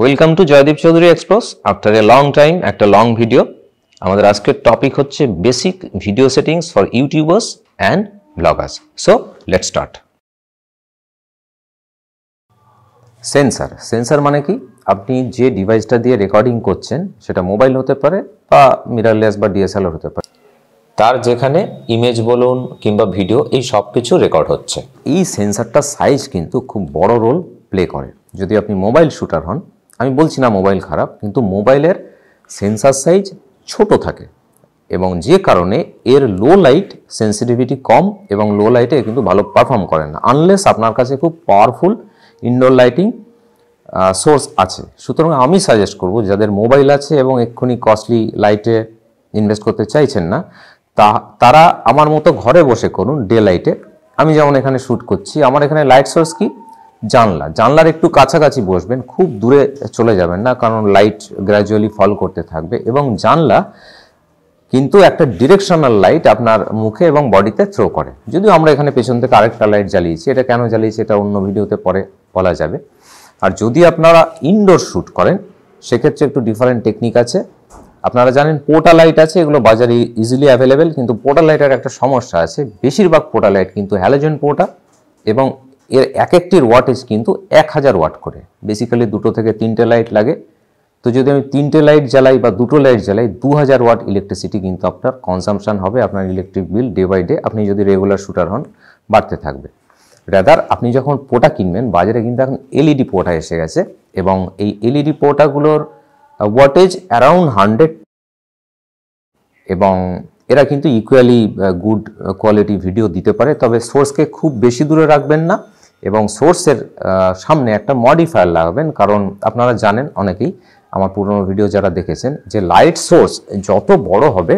Welcome to Joydeep Chowdhury express after a long time একটা long video. আমাদের আজকের টপিক হচ্ছে basic video settings for YouTubers and bloggers. So let's start. Sensor মানে কি? আপনি যে ডিভাইসটা দিয়ে রেকর্ডিং করছেন সেটা মোবাইল হতে পারে বা মিররলেস বা ডিএসএলআর হতে পারে, তার যেখানে ইমেজ বলুন কিংবা ভিডিও এই সব কিছু রেকর্ড হচ্ছে। এই সেন্সারটার সাইজ কিন্তু খুব বড় রোল প্লে করে। যদি আপনি মোবাইল শুটার হন, আমি বলছি না মোবাইল খারাপ, কিন্তু মোবাইলের সেন্সার সাইজ ছোট থাকে এবং যে কারণে এর লো লাইট সেন্সিটিভিটি কম এবং লো লাইটে কিন্তু ভালো পারফর্ম করে না, আনলেস আপনার কাছে খুব পাওয়ারফুল ইনডোর লাইটিং সোর্স আছে। সুতরাং আমি সাজেস্ট করব যাদের মোবাইল আছে এবং এক্ষুনি কস্টলি লাইটে ইনভেস্ট করতে চাইছেন না, তারা আমার মতো ঘরে বসে করুন ডে লাইটে। আমি যেমন এখানে শ্যুট করছি, আমার এখানে লাইট সোর্স কি জানলার একটু কাছাকাছি বসবেন, খুব দূরে চলে যাবেন না, কারণ লাইট গ্র্যাজুয়ালি ফল করতে থাকবে। এবং জানলা কিন্তু একটা ডিরেকশনাল লাইট আপনার মুখে এবং বডিতে থ্রো করে। যদিও আমরা এখানে পেছন থেকে আরেকটা লাইট জ্বালিয়েছি, এটা কেন জ্বালিয়েছি এটা অন্য ভিডিওতে পরে বলা যাবে। আর যদি আপনারা ইনডোর শ্যুট করেন সেক্ষেত্রে একটু ডিফারেন্ট টেকনিক আছে। আপনারা জানেন পোর্টা লাইট আছে, এগুলো বাজারে ইজিলি অ্যাভেলেবেল, কিন্তু পোর্টা লাইটের একটা সমস্যা আছে, বেশিরভাগ পোর্টা লাইট কিন্তু হ্যালোজেন পোর্টা এবং এর এক একটির ওয়াটেজ কিন্তু 1000 ওয়াট করে। বেসিক্যালি 2 থেকে 3টে লাইট লাগে। তো যদি আমি 3টে লাইট জ্বালাই বা 2টো লাইট জ্বালাই, 2000 ওয়াট ইলেকট্রিসিটি কিন্তু আপনার কনজাম্পশন হবে। আপনার electric bill day by day, আপনি যদি রেগুলার শুটার হন, বাড়তে থাকবে। রাদার আপনি যখন পোর্টা কিনবেন, বাজারে কিন্তু এখন এলইডি পোর্টা এসে গেছে এবং এই এলইডি পোর্টাগুলোর ওয়াটেজ অ্যারাউন্ড 100 এবং এরা কিন্তু ইকুয়ালি গুড কোয়ালিটি ভিডিও দিতে পারে। তবে সোর্সকে খুব বেশি দূরে রাখবেন না এবং সোর্সের সামনে একটা মডিফায়ার লাগাবেন, কারণ আপনারা জানেন অনেকেই, আমার পুরনো ভিডিও যারা দেখেছেন, যে লাইট সোর্স যত বড় হবে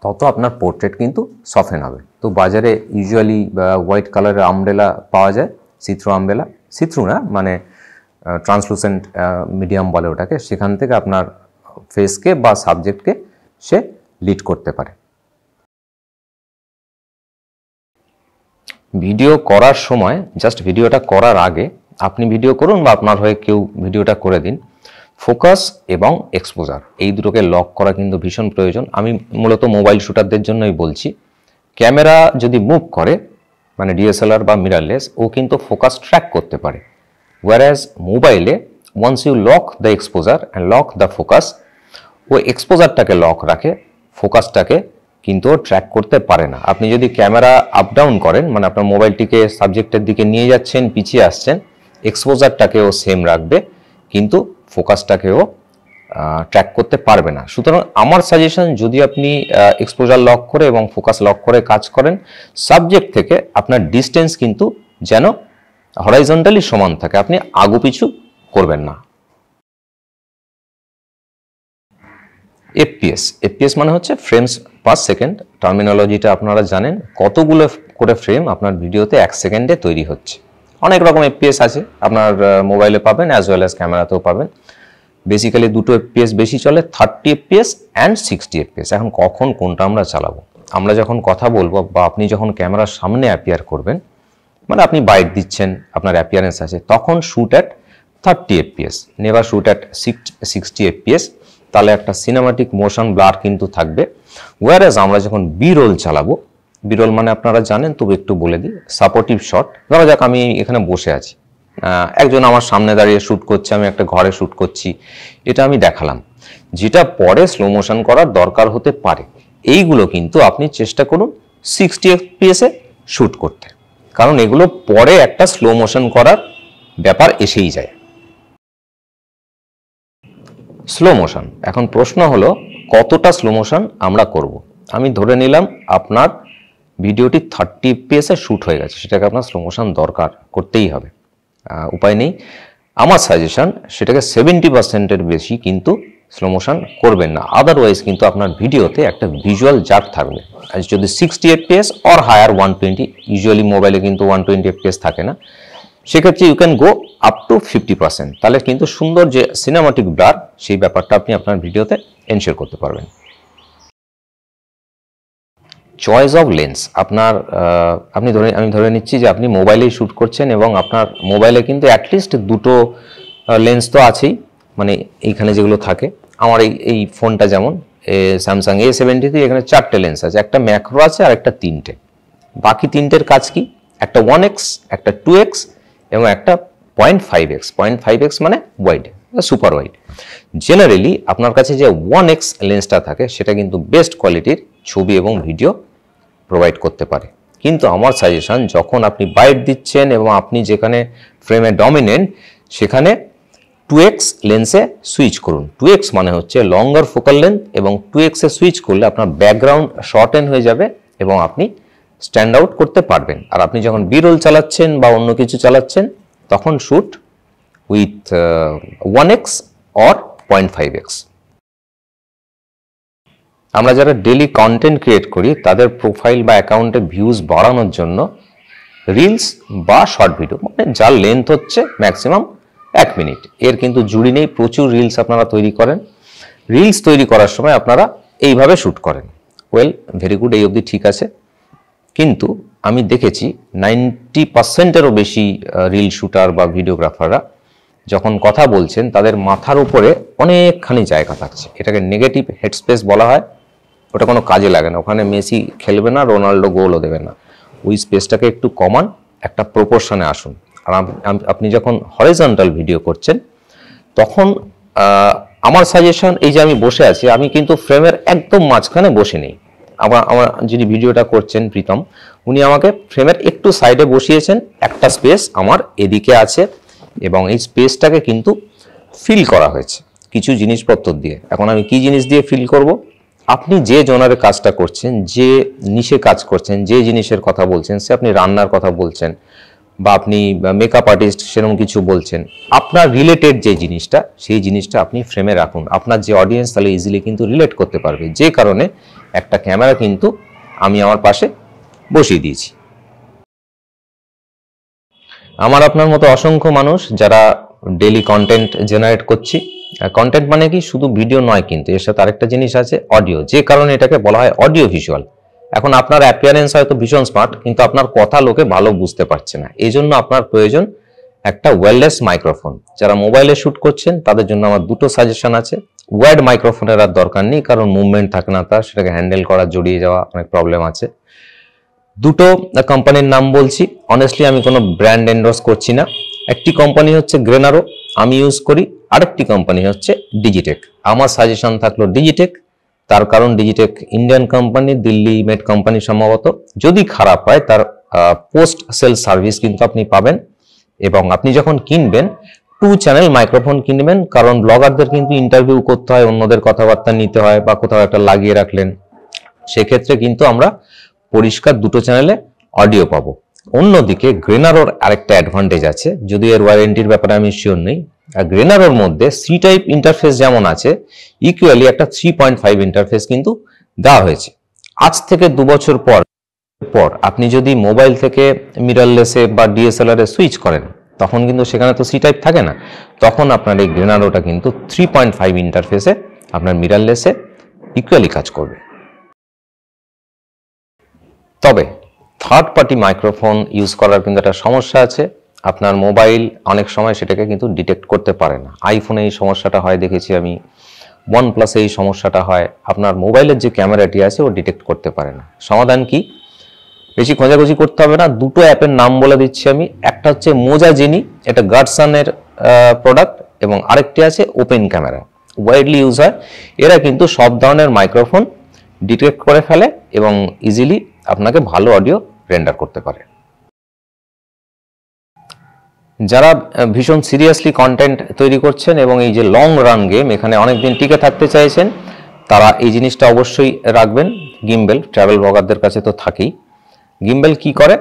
তত আপনার পোর্ট্রেট কিন্তু সফেন হবে। তো বাজারে ইউজুয়ালি হোয়াইট কালারের আমব্রেলা পাওয়া যায়, সিথ্রু আমব্রেলা, সিথ্রু না মানে ট্রান্সলুসেন্ট মিডিয়াম বলে ওটাকে, সেখান থেকে আপনার ফেসকে বা সাবজেক্টকে সে লিড করতে পারে। ভিডিও করার সময়, জাস্ট ভিডিওটা করার আগে আপনি ভিডিও করুন বা আপনার হয়ে কেউ ভিডিওটা করে দিন, ফোকাস এবং এক্সপোজার এই দুটোকে লক করা কিন্তু ভীষণ প্রয়োজন। আমি মূলত মোবাইল শুটারদের জন্যই বলছি। ক্যামেরা যদি মুভ করে, মানে ডিএসএলআর বা মিররলেস, ও কিন্তু ফোকাস ট্র্যাক করতে পারে। ওয়ারএজ মোবাইলে once you lock the exposure and lock the focus, ও এক্সপোজারটাকে লক রাখে, ফোকাসটাকে কিন্তু ও ট্র্যাক করতে পারে না। আপনি যদি ক্যামেরা আপ ডাউন করেন, মানে আপনার মোবাইলটিকে সাবজেক্টের দিকে নিয়ে যাচ্ছেন, পিছিয়ে আসছেন, এক্সপোজারটাকেও সেম রাখবে কিন্তু ফোকাসটাকেও ট্র্যাক করতে পারবে না। সুতরাং আমার সাজেশন, যদি আপনি এক্সপোজার লক করে এবং ফোকাস লক করে কাজ করেন, সাবজেক্ট থেকে আপনার ডিস্টেন্স কিন্তু যেন হরাইজন্টালি সমান থাকে, আপনি আগু পিছু করবেন না। এফপিএস মানে হচ্ছে ফ্রেমস পার সেকেন্ড। টার্মিনোলজিটা আপনারা জানেন। কতগুলো করে ফ্রেম আপনার ভিডিওতে 1 সেকেন্ডে তৈরি হচ্ছে। অনেক রকম এফপিএস আছে, আপনার মোবাইলে পাবেন অ্যাজ ওয়েল অ্যাজ ক্যামেরাতেও পাবেন। বেসিক্যালি দুটো এফপিএস বেশি চলে, 30 এফপিএস অ্যান্ড 60 এফপিএস। এখন কখন কোনটা আমরা চালাবো? আমরা যখন কথা বলবো বা আপনি যখন ক্যামেরার সামনে অ্যাপিয়ার করবেন, মানে আপনি বাইট দিচ্ছেন, আপনার অ্যাপিয়ারেন্স আছে, তখন shoot at 30 FPS, never shoot at 60 FPS. তাহলে একটা সিনেমাটিক মোশন ব্লার কিন্তু থাকবে। ওয়ারেজ আমরা যখন বি রোল চালাবো, বি রোল মানে আপনারা জানেন, তবু একটু বলে দিই, সাপোর্টিভ শট। ধরা যাক আমি এখানে বসে আছি, একজন আমার সামনে দাঁড়িয়ে শ্যুট করছে, আমি একটা ঘরে শ্যুট করছি, এটা আমি দেখালাম। যেটা পরে স্লো মোশন করার দরকার হতে পারে, এইগুলো কিন্তু আপনি চেষ্টা করুন 60 এফপিএসে শ্যুট করতে, কারণ এগুলো পরে একটা স্লো মোশন করার ব্যাপার এসেই যায়। স্লো মোশন, এখন প্রশ্ন হলো কতটা স্লো মোশন আমরা করব। আমি ধরে নিলাম আপনার ভিডিওটি 30 এফপিএসে শ্যুট হয়ে গেছে, সেটাকে আপনার স্লো মোশন দরকার করতেই হবে, উপায় নেই। আমার সাজেশন সেটাকে 70%-এর বেশি কিন্তু স্লো মোশন করবেন না, আদারওয়াইজ কিন্তু আপনার ভিডিওতে একটা ভিজুয়াল জার্ক থাকবে। আর যদি 60 এফপিএস অর হায়ার 120, ইউজুয়ালি মোবাইলে কিন্তু 120 এফপিএস থাকে না, সেক্ষেত্রে you can go up to 50%। তাহলে কিন্তু সুন্দর যে সিনেমাটিক ব্লার, সেই ব্যাপারটা আপনি আপনার ভিডিওতে এনশিওর করতে পারবেন। চয়েস অফ লেন্স, আমি ধরে নিচ্ছি যে আপনি মোবাইলেই শ্যুট করছেন এবং আপনার মোবাইলে কিন্তু অ্যাটলিস্ট 2টো লেন্স তো আছেই, মানে এইখানে যেগুলো থাকে আমার এই ফোনটা যেমন স্যামসাং A73, এখানে 4টে লেন্স আছে, একটা ম্যাক্রো আছে আর একটা 3টে। বাকি 3টের কাজ কি? একটা 1x, একটা 2x এবং একটা 0.5x। 0.5x মানে ওয়াইড, সুপার ওয়াইড। জেনারেলি আপনার কাছে যে 1x লেন্সটা থাকে সেটা কিন্তু বেস্ট কোয়ালিটির ছবি এবং ভিডিও প্রোভাইড করতে পারে। কিন্তু আমার সাজেশন, যখন আপনি বাইট দিচ্ছেন এবং আপনি যেখানে ফ্রেমে ডমিনেন্ট সেখানে 2x লেন্সে সুইচ করুন। 2x মানে হচ্ছে লঙ্গার ফোকাল লেন্থ, এবং 2x এ সুইচ করলে আপনার ব্যাকগ্রাউন্ড শর্টেন হয়ে যাবে এবং আপনি স্ট্যান্ড আউট করতে পারবেন। আর আপনি যখন বিরোল চালাচ্ছেন বা অন্য কিছু চালাচ্ছেন তখন shoot with 1x or 0.5x। আমরা যারা ডেলি কন্টেন্ট ক্রিয়েট করি তাদের প্রোফাইল বা অ্যাকাউন্টে ভিউজ বাড়ানোর জন্য রিলস বা শর্ট ভিডিও, মানে যার লেন্থ হচ্ছে ম্যাক্সিমাম 1 মিনিট, এর কিন্তু জুড়ি নেই, প্রচুর রিলস আপনারা তৈরি করেন। রিলস তৈরি করার সময় আপনারা এইভাবে শ্যুট করেন। ওয়েল, ভেরি গুড, এই অবধি ঠিক আছে। কিন্তু আমি দেখেছি 90%-এরও বেশি রিল শুটার বা ভিডিওগ্রাফাররা যখন কথা বলছেন তাদের মাথার উপরে অনেকখানি জায়গা থাকছে, এটাকে নেগেটিভ হেডস্পেস বলা হয়। ওটা কোনো কাজে লাগে না, ওখানে মেসি খেলবে না, রোনাল্ডো গোলও দেবে না। ওই স্পেসটাকে একটু কমান, একটা প্রপোর্শনে আসুন। আর আপনি যখন হরিজন্টাল ভিডিও করছেন তখন আমার সাজেশন, এই যে আমি বসে আছি, আমি কিন্তু ফ্রেমের একদম মাঝখানে বসে নেই। আমার যিনি ভিডিওটা করছেন প্রীতম, উনি আমাকে ফ্রেমের একটু সাইডে বসিয়েছেন, একটা স্পেস আমার এদিকে আছে এবং এই স্পেসটাকে কিন্তু ফিল করা হয়েছে কিছু জিনিসপত্র দিয়ে। এখন আমি কি জিনিস দিয়ে ফিল করব? আপনি যে জনারে কাজটা করছেন, যে নিশে কাজ করছেন, যে জিনিসের কথা বলছেন, সে আপনি রান্নার কথা বলছেন বা আপনি মেকআপ আর্টিস্ট সেরকম কিছু বলছেন, আপনার রিলেটেড যে জিনিসটা সেই জিনিসটা আপনি ফ্রেমে রাখুন। আপনার যে অডিয়েন্স তাহলে ইজিলি কিন্তু রিলেট করতে পারবে। যে কারণে একটা ক্যামেরা কিন্তু আমি আমার পাশে বসিয়ে দিয়েছি। আমার আপনার মতো অসংখ্য মানুষ যারা ডেলি কন্টেন্ট জেনারেট করছি। কন্টেন্ট মানে কি শুধু ভিডিও নয়, কিন্তু এর সাথে আরেকটা জিনিস আছে, অডিও, যে কারণে এটাকে বলা হয় অডিও ভিজুয়াল। এখন আপনার অ্যাপিয়ারেন্স হয়তো ভীষণ স্মার্ট, কিন্তু আপনার কথা লোকে ভালো বুঝতে পারছে না। এই জন্য আপনার প্রয়োজন একটা ওয়্যারলেস মাইক্রোফোন। যারা মোবাইলে শ্যুট করছেন তাদের জন্য আমার দুটো সাজেশন আছে। ওয়্যার্ড মাইক্রোফোনের আর দরকার নেই, কারণ মুভমেন্ট থাকে না তার, সেটাকে হ্যান্ডেল করা, জড়িয়ে যাওয়া অনেক প্রবলেম আছে। দুটো কোম্পানির নাম বলছি, অনেস্টলি আমি কোনো ব্র্যান্ড এন্ডোর্স করছি না। একটি কোম্পানি হচ্ছে গ্রেনারো, আমি ইউজ করি। আরেকটি কোম্পানি হচ্ছে ডিজিটেক। আমার সাজেশন থাকলো ডিজিটেক, তার কারণ Digitech Indian company, Delhi made company সম্ভবত। যদি খারাপ হয় তার পোস্ট সেল সার্ভিস কিন্তু আপনি পাবেন। এবং আপনি যখন কিনবেন 2 চ্যানেল মাইক্রোফোন কিনবেন, কারণ ব্লগারদের কিন্তু ইন্টারভিউ করতে হয়, অন্যদের কথাবার্তা নিতে হয়, বা কোথাও একটা লাগিয়ে রাখলেন, সেক্ষেত্রে কিন্তু আমরা পরিষ্কার 2টো চ্যানেলে অডিও পাবো। অন্যদিকে গ্রেনারোর আরেকটা অ্যাডভান্টেজ আছে, যদি এর ওয়ারেন্টির ব্যাপারে আমি শিওর নেই। গ্রেনারোর মধ্যে সি টাইপ ইন্টারফেস যেমন আছে, ইকুয়ালি একটা 3.5 ইন্টারফেস কিন্তু দেওয়া হয়েছে। আজ থেকে 2 বছর পর আপনি যদি মোবাইল থেকে মিররলেসে বা ডিএসএলআর এ সুইচ করেন, তখন কিন্তু সেখানে তো সি টাইপ থাকে না। তখন আপনার এই গ্রেনারোটা কিন্তু 3.5 ইন্টারফেসে আপনার মিররলেসে ইকুয়ালি কাজ করবে। তবে থার্ড পার্টি মাইক্রোফোন ইউজ করার কিন্তু একটা সমস্যা আছে। আপনার মোবাইল অনেক সময় সেটাকে কিন্তু ডিটেক্ট করতে পারে না। আইফোনে এই সমস্যাটা হয় দেখেছি আমি, OnePlus-এ এই সমস্যাটা হয়। আপনার মোবাইলের যে ক্যামেরাটি আছে ও ডিটেক্ট করতে পারে না। সমাধান কি? বেশি খোঁজাখুঁজি করতে হবে না, দুটো অ্যাপের নাম বলে দিচ্ছি আমি। একটা হচ্ছে মোজা জেনি, এটা গার্ডসানের প্রোডাক্ট, এবং আরেকটি আছে ওপেন ক্যামেরা, ওয়াইডলি ইউজ হয়। এরা কিন্তু সব ধরনের মাইক্রোফোন ডিটেক্ট করে ফেলে এবং ইজিলি আপনাকে ভালো অডিও রেন্ডার করতে পারে। যারা ভীষণ সিরিয়াসলি কন্টেন্ট তৈরি করছেন এবং এই যে লং রান গেম, এখানে অনেকদিন টিকে থাকতে চাইছেন, তারা এই জিনিসটা অবশ্যই রাখবেন। গিম্বেল ট্রাভেল ব্লগারদের কাছে তো থাকেই। গিম্বেল কি করে?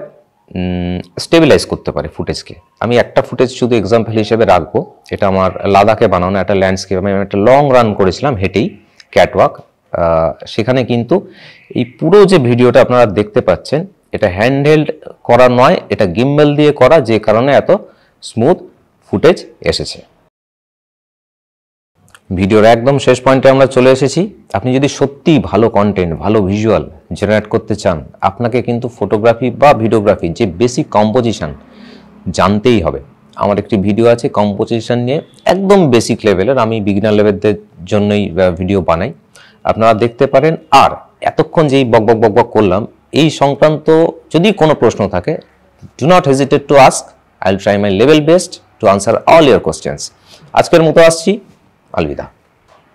স্টেবিলাইজ করতে পারে ফুটেজকে। আমি একটা ফুটেজ শুধু এক্সাম্পল হিসেবে রাখবো। এটা আমার লাদাখে বানানো একটা ল্যান্ডস্কেপ, আমি একটা লং রান করেছিলাম হেঁটেই, ক্যাটওয়াক। সেখানে কিন্তু এই পুরো যে ভিডিওটা আপনারা দেখতে পাচ্ছেন, এটা হ্যান্ডহেল্ড করা নয়, এটা গিম্বেল দিয়ে করা, যে কারণে এত স্মুথ ফুটেজ এসেছে। ভিডিওর একদম শেষ পয়েন্টে আমরা চলে এসেছি। আপনি যদি সত্যিই ভালো কন্টেন্ট, ভালো ভিজুয়াল জেনারেট করতে চান, আপনাকে কিন্তু ফটোগ্রাফি বা ভিডিওগ্রাফি যে বেসিক কম্পোজিশন জানতেই হবে। আমার একটি ভিডিও আছে কম্পোজিশন নিয়ে, একদম বেসিক লেভেলের, আমি বিগিনার লেভেলদের জন্যই ভিডিও বানাই, আপনারা দেখতে পারেন। আর এতক্ষণ যেই বক বক বক বক করলাম এই সংক্রান্ত যদি কোনো প্রশ্ন থাকে, do not hesitate to ask, I will try my level best to answer all your questions. আজকের মতো আসছি, আলবিদা।